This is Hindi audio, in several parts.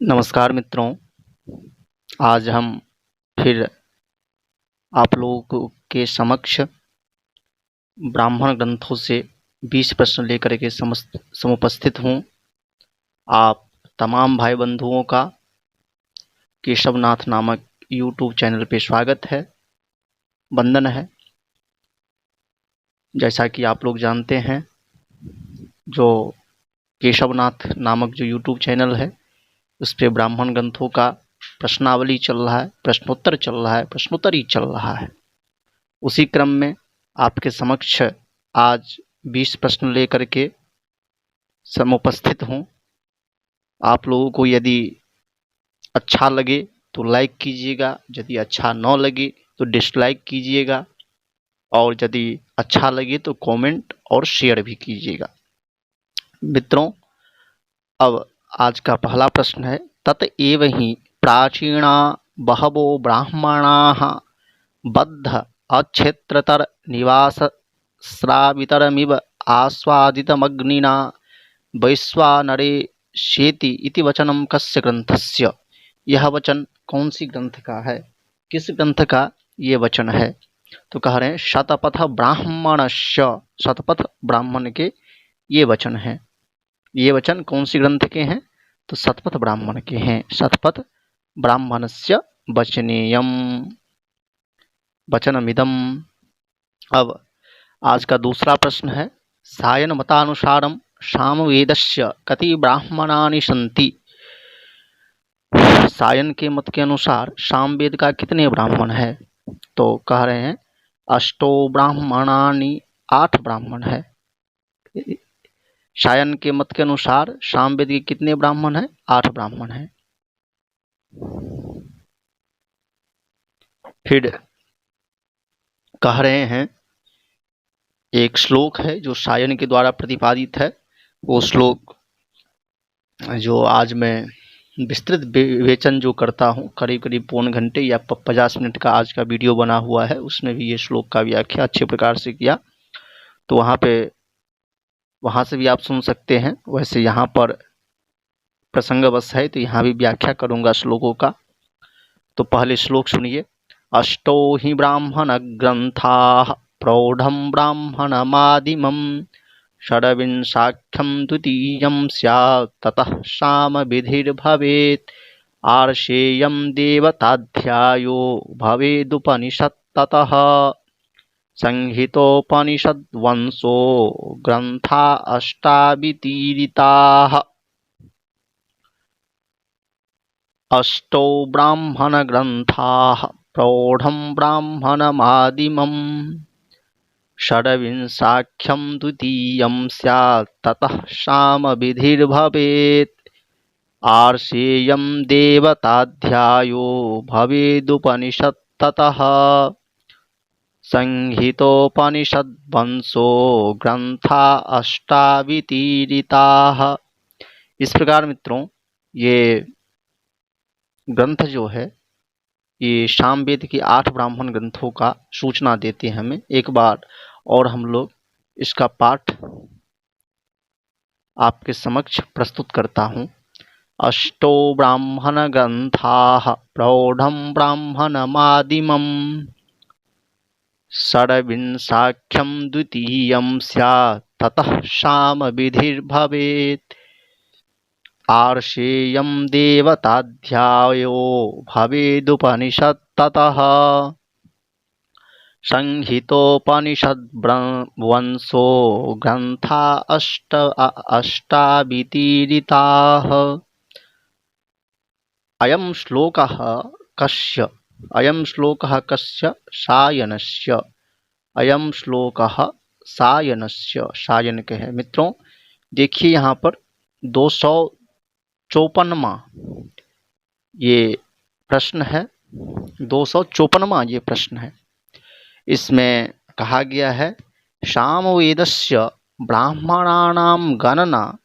नमस्कार मित्रों, आज हम फिर आप लोगों के समक्ष ब्राह्मण ग्रंथों से 20 प्रश्न लेकर के समुपस्थित हूँ। आप तमाम भाई बंधुओं का केशवनाथ नामक यूट्यूब चैनल पे स्वागत है, वंदन है। जैसा कि आप लोग जानते हैं, जो केशवनाथ नामक जो यूट्यूब चैनल है, उस पे ब्राह्मण ग्रंथों का प्रश्नावली चल रहा है, प्रश्नोत्तर चल रहा है, प्रश्नोत्तरी चल रहा है। उसी क्रम में आपके समक्ष आज 20 प्रश्न लेकर के समुपस्थित हूँ। आप लोगों को यदि अच्छा लगे तो लाइक कीजिएगा, यदि अच्छा न लगे तो डिसलाइक कीजिएगा, और यदि अच्छा लगे तो कमेंट और शेयर भी कीजिएगा। मित्रों, अब आज का पहला प्रश्न है, तत एव हि प्राचीना बहवो ब्राह्मणाः बद्ध अक्षेत्रतर निवास श्रावितरमिव आस्वादितमग्निना वैश्वानरे शेति इति वचनम कस्य ग्रंथस्य। यह वचन कौन सी ग्रंथ का है, किस ग्रंथ का ये वचन है? तो कह रहे हैं शतपथ ब्राह्मणस्य, शतपथ ब्राह्मण के ये वचन है। ये वचन कौन सी ग्रंथ के हैं? तो शतपथ ब्राह्मण के हैं। शतपथ ब्राह्मणस्य वचनेयम वचनमिदम। अब आज का दूसरा प्रश्न है, सायन मतानुसारम सामवेदस्य कति ब्राह्मणानि सन्ति। सायन के मत के अनुसार सामवेद का कितने ब्राह्मण है? तो कह रहे हैं अष्टो ब्राह्मणानि, 8 ब्राह्मण है। सायन के मत के अनुसार सामवेद के कितने ब्राह्मण है? 8 ब्राह्मण है। फिर कह रहे हैं एक श्लोक है जो सायन के द्वारा प्रतिपादित है। वो श्लोक जो आज मैं विस्तृत विवेचन जो करता हूँ, करीब करीब पौन घंटे या 50 मिनट का आज का वीडियो बना हुआ है, उसमें भी ये श्लोक का व्याख्या अच्छे प्रकार से किया। तो वहाँ से भी आप सुन सकते हैं। वैसे यहाँ पर प्रसंगवश है तो यहाँ भी व्याख्या करूँगा श्लोकों का। तो पहले श्लोक सुनिए। अष्टो हि ब्राह्मण ग्रंथाः प्रौढ़ं ब्राह्मणमादिमं षड्विंशाख्यं द्वितीयं स्यात् ततः सामविधिर्भवेत् आर्षेयं देवताध्यायो भवेदुपनिषत्ततः संहितोपनिषद्वंशो ग्रन्था अष्टावितीरिताः। अष्टौ ब्राह्मणग्रन्थाः प्रौढं ब्राह्मणमादिमं षड्विंशाख्यं द्वितीयं स्यात् ततः सामविधिर्भवेत् आर्षेयं देवताध्यायो भवेदुपनिषत्ततः संहितोपनिषद्वंशो ग्रंथा अष्टावितीरिताः। इस प्रकार मित्रों, ये ग्रंथ जो है ये सामवेद के 8 ब्राह्मण ग्रंथों का सूचना देते हैं हमें। एक बार और हम लोग इसका पाठ आपके समक्ष प्रस्तुत करता हूँ। अष्टो ब्राह्मण ग्रंथाः प्रौढ़ं ब्राह्मणमादिमं षड्विंशाख्यं द्वितीयं स्यात् ततः सामविधिर्भवेत् आर्षेयं देवताध्यायो भवेदुपनिषत्ततः संहितोपनिषद्वंशो ग्रंथा अष्टावितीरिताः। अयं श्लोकः कस्य? अयं श्लोकः कस्य? सायनस्य। अयं श्लोकः सायनस्य, सायन के है। मित्रों देखिए यहाँ पर 254वां ये प्रश्न है, 254वां ये प्रश्न है। इसमें कहा गया है सामवेदस्य ब्राह्मणानां गणना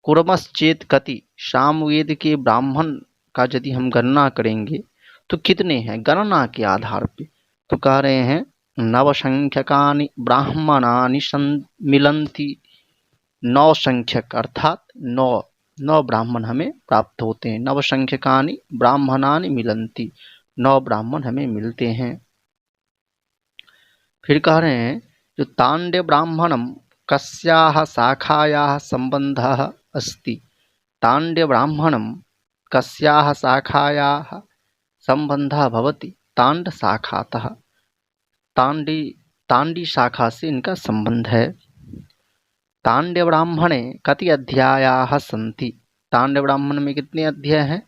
कुर्मश्चेत् कति। सामवेद के ब्राह्मण का यदि हम गणना करेंगे तो कितने हैं, गणना के आधार पे। तो कह रहे हैं नवसंख्यकानि ब्राह्मणानि मिलन्ति। 9 संख्यक अर्थात 9 9 ब्राह्मण हमें प्राप्त होते हैं। नवसंख्यकानि ब्राह्मणानि मिलन्ति, 9 ब्राह्मण हमें मिलते हैं। फिर कह रहे हैं जो तांड्य ब्राह्मणम कस्याः शाखायाः संबंधः अस्ति। तांड्य ब्राह्मणम कस्याः शाखायाः संबंधः भवति। तांड शाखातः, तांडी शाखा से इनका संबंध है। तांड्य ब्राह्मणे कति अध्यायाः सन्ति। तांड्य ब्राह्मण में कितने अध्याय हैं?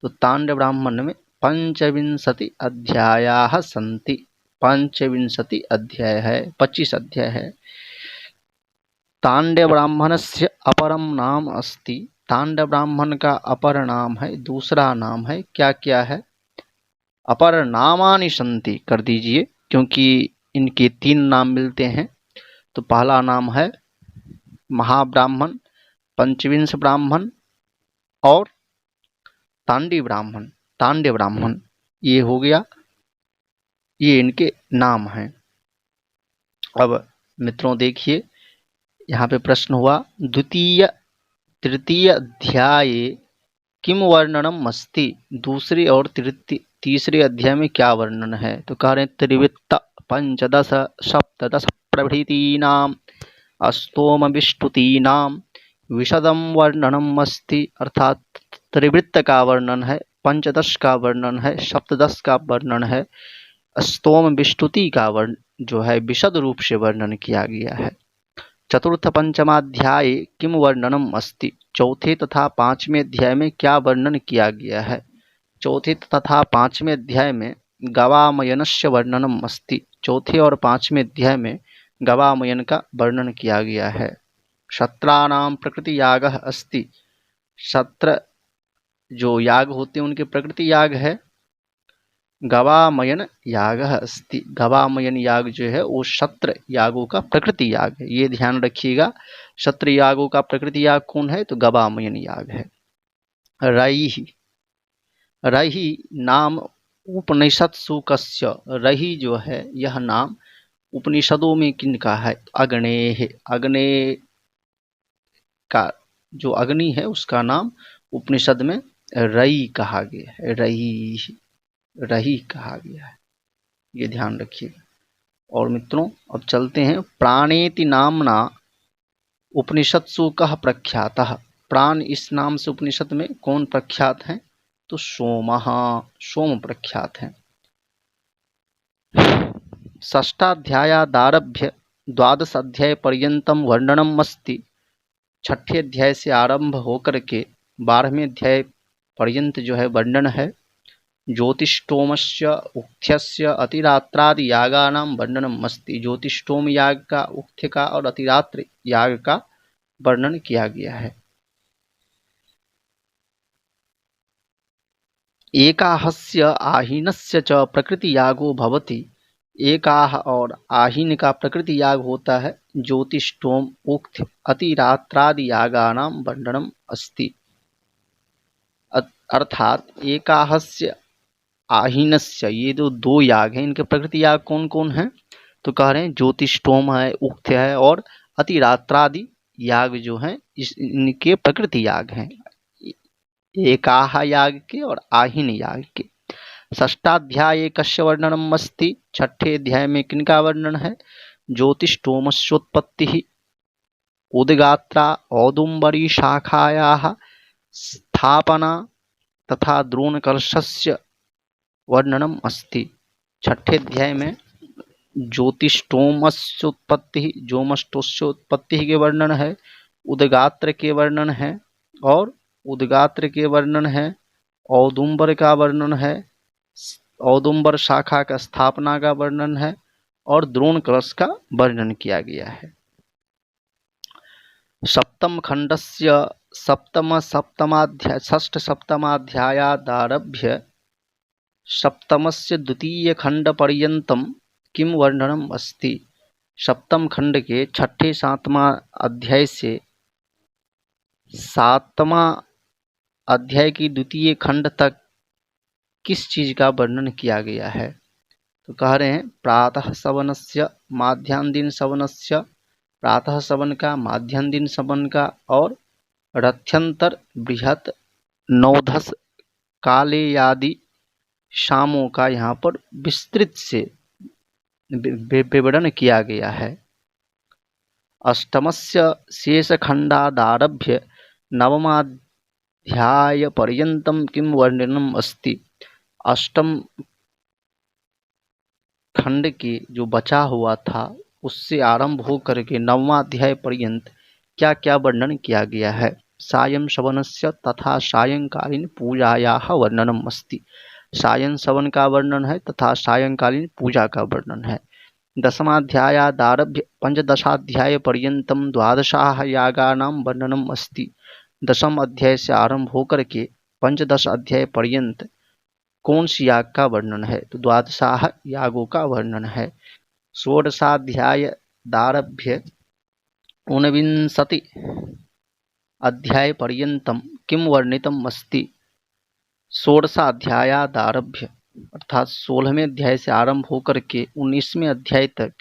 तो तांड्य ब्राह्मण में 25 अध्यायाः सन्ति। 25 अध्याय है, 25 अध्याय है। तांड्य ब्राह्मणस्य अपरम नाम अस्ति। तांड्य ब्राह्मण का अपर नाम है, दूसरा नाम है। क्या क्या है? अपर नामानि सन्ति कर दीजिए, क्योंकि इनके 3 नाम मिलते हैं। तो पहला नाम है महाब्राह्मण, पंचविंश ब्राह्मण और तांडी ब्राह्मण, तांड्य ब्राह्मण। ये हो गया, ये इनके नाम हैं। अब मित्रों देखिए, यहाँ पे प्रश्न हुआ द्वितीय तृतीय अध्याये किम वर्णनम अस्ति। दूसरे और तीसरे अध्याय में क्या वर्णन है? तो कह रहे हैं त्रिवृत्त पंचदश सप्तदश प्रभृतीनाम अस्तोम विष्टुतीनाम विशदम वर्णनम अस्ति। अर्थात त्रिवृत्त का वर्णन है, पंचदश का वर्णन है, सप्तदश का वर्णन है, स्तोम विष्टुति का वर्ण जो है विशद रूप से वर्णन किया गया है। चतुर्थ पंचमाध्याय किम वर्णनम अस्ति। चौथे तथा 5वें अध्याय में क्या वर्णन किया गया है? चौथे तथा 5वें अध्याय में गवामयनस्य वर्णनम अस्ति। चौथे और 5वें अध्याय में गवामयन का वर्णन किया गया है। शत्राणाम प्रकृति यागः अस्ति। शत्र जो याग होते हैं उनके प्रकृति याग है गवामयन यागः अस्ति। गवामयन याग जो है वो शत्र यागों का प्रकृति याग है, ये ध्यान रखिएगा। शत्र यागों का प्रकृति याग कौन है? तो गवामयन याग है। रही, रही नाम उपनिषत्सु कस्य। रही जो है यह नाम उपनिषदों में किनका है? अग्नेय। अग्नेय का जो अग्नि है उसका नाम उपनिषद में रई कहा गया है। रही कहा गया है, ये ध्यान रखिएगा। और मित्रों अब चलते हैं प्राणेति नामना उपनिषत्सु कः प्रख्यातः। प्राण इस नाम से उपनिषद में कौन प्रख्यात है? तो सोमः, सोम प्रख्यात है। षष्ठाध्यायादारभ्य 12 अध्याय पर्यंतम वर्णनम अस्ति। 6ठे अध्याय से आरंभ होकर के 12वें अध्याय पर्यंत जो है वर्णन है। ज्योतिष्टोमस्य उक्थ्यस्य अतिरात्रादि यागानां वर्णनम अस्ति। ज्योतिष्टोम याग का, उक्थ्य का और अतिरात्र याग का वर्णन किया गया है। एकाहस्य आहीनस्य च प्रकृति यागो भवति। एकाह और आहीन का प्रकृति याग होता है। ज्योतिष्टोम उक्थ्य अतिरात्रादि यागानां वर्णनम अस्ति। अर्थात एकाहस्य आहीनस्य, ये जो 2 याग हैं इनके प्रकृति याग कौन कौन है? तो कह रहे हैं ज्योतिष्टोम है, उक्थ्य है और अतिरात्रादि याग जो हैं इनके प्रकृति याग हैं, एकाह याग के और आहीन याग के। षष्ठाध्याय कस्य वर्णनम अस्ति। 6ठे अध्याय में किनका वर्णन है? ज्योतिष्टोमस्योत्पत्ति उद्गात्रा औदुम्बरी शाखायाः स्थापना तथा द्रोणकलशस्य वर्णनम अस्ति। 6ठे अध्याय में ज्योतिष्टोमस्योत्पत्ति, ज्योमष्टोस्योत्पत्ति के वर्णन है, उद्गात्र के वर्णन है और उद्गात्र के वर्णन है, औदुम्बर का वर्णन है, औदुम्बर शाखा का स्थापना का वर्णन है और द्रोण कलश का वर्णन किया गया है। सप्तम खंडस्य सप्तमाध्याय षष्ठ सप्तमाध्यायादारभ्य सप्तमस्य द्वितीय खंड पर्यंतम किम वर्णनम अस्ति। सप्तम खंड के 6ठे 7वां अध्याय से 7वां अध्याय की द्वितीय खंड तक किस चीज का वर्णन किया गया है? तो कह रहे हैं प्रातः सवनस्य माध्याह्न दिन सवनस्य, प्रातः सवन का, माध्याह्न दिन सवन का और रथ्यंतर बृहत नौधस कालेयादि शामों का यहाँ पर विस्तृत से विवरण किया गया है। अष्टमस्य शेषखण्डादारभ्य नवमाध्यायपर्यन्तं किं वर्णनम् अस्ति। अष्टम खंड के जो बचा हुआ था उससे आरंभ होकर के नवमा अध्याय पर्यंत क्या क्या वर्णन किया गया है। सायं शवनस्य तथा सायंकालीन पूजायाः वर्णनम् अस्ति। सायं शवन का वर्णन है तथा सायंकालीन पूजा का वर्णन है। दशमाध्यायादारभ्य पंचदशाध्याय पर्यन्तं द्वादशाः यागानां वर्णनम् अस्ति। दशम अध्याय से आरंभ होकर के पंचदश अध्याय पर्यंत कौन सी याग का वर्णन है, तो द्वादशाह यागों का वर्णन है। षोडशाध्यायादारभ्य ऊनविंशति अध्याय पर्यन्तं किं वर्णितम् अस्ति। षोडशाध्यायादारभ्य अर्थात 16वें अध्याय से आरंभ होकर के 19वें अध्याय तक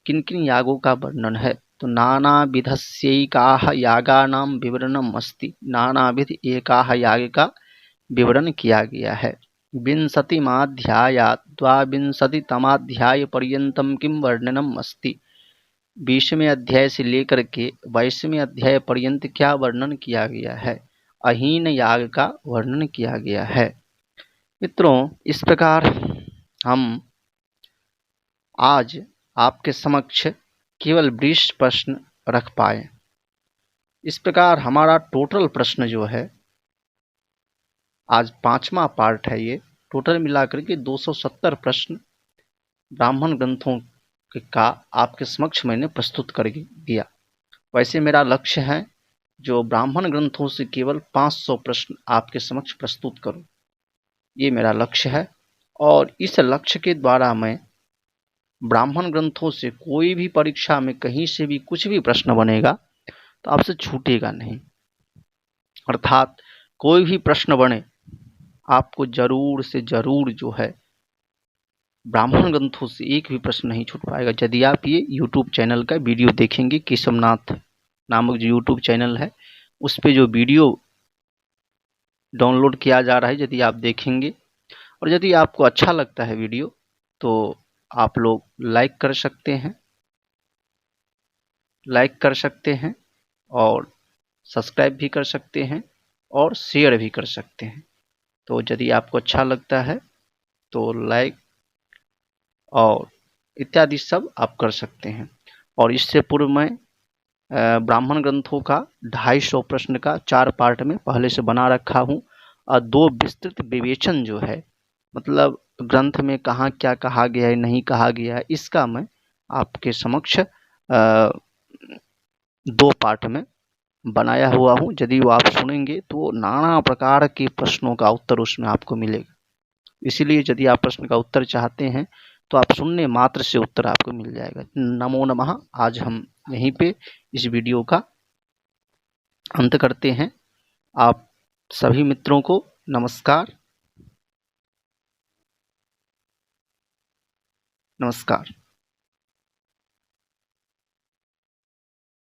किन किन यागों का वर्णन है, तो नानाविधस्यैकाः यागानां विवरणम् अस्ति। नानाविध एकाः याग का विवरण किया गया है। विंशतिमाध्यायात् द्वाविंशतितमाध्याय पर्यन्तं किं वर्णनम् अस्ति। 20वें अध्याय से लेकर के 22वें अध्याय पर्यंत क्या वर्णन किया गया है, अहीन याग का वर्णन किया गया है। मित्रों, इस प्रकार हम आज आपके समक्ष केवल 20 प्रश्न रख पाए। इस प्रकार हमारा टोटल प्रश्न जो है, आज 5वां पार्ट है, ये टोटल मिलाकर के 270 प्रश्न ब्राह्मण ग्रंथों का आपके समक्ष मैंने प्रस्तुत कर दिया। वैसे मेरा लक्ष्य है जो ब्राह्मण ग्रंथों से केवल 500 प्रश्न आपके समक्ष प्रस्तुत करूं, ये मेरा लक्ष्य है। और इस लक्ष्य के द्वारा मैं ब्राह्मण ग्रंथों से कोई भी परीक्षा में कहीं से भी कुछ भी प्रश्न बनेगा तो आपसे छूटेगा नहीं। अर्थात कोई भी प्रश्न बने आपको जरूर से जरूर जो है ब्राह्मण ग्रंथों से एक भी प्रश्न नहीं छूट पाएगा। यदि आप ये यूट्यूब चैनल का वीडियो देखेंगे, केशवनाथ नामक जो यूट्यूब चैनल है उस पे जो वीडियो डाउनलोड किया जा रहा है, यदि आप देखेंगे और यदि आपको अच्छा लगता है वीडियो तो आप लोग लाइक कर सकते हैं और सब्सक्राइब भी कर सकते हैं और शेयर भी कर सकते हैं। तो यदि आपको अच्छा लगता है तो लाइक और इत्यादि सब आप कर सकते हैं। और इससे पूर्व मैं ब्राह्मण ग्रंथों का 250 प्रश्न का 4 पार्ट में पहले से बना रखा हूं और 2 विस्तृत विवेचन जो है, मतलब ग्रंथ में कहाँ क्या कहा गया है, नहीं कहा गया है, इसका मैं आपके समक्ष 2 पार्ट में बनाया हुआ हूं। यदि वो आप सुनेंगे तो नाना प्रकार के प्रश्नों का उत्तर उसमें आपको मिलेगा। इसीलिए यदि आप प्रश्न का उत्तर चाहते हैं तो आप सुनने मात्र से उत्तर आपको मिल जाएगा। नमो नमः। आज हम यहीं पे इस वीडियो का अंत करते हैं। आप सभी मित्रों को नमस्कार।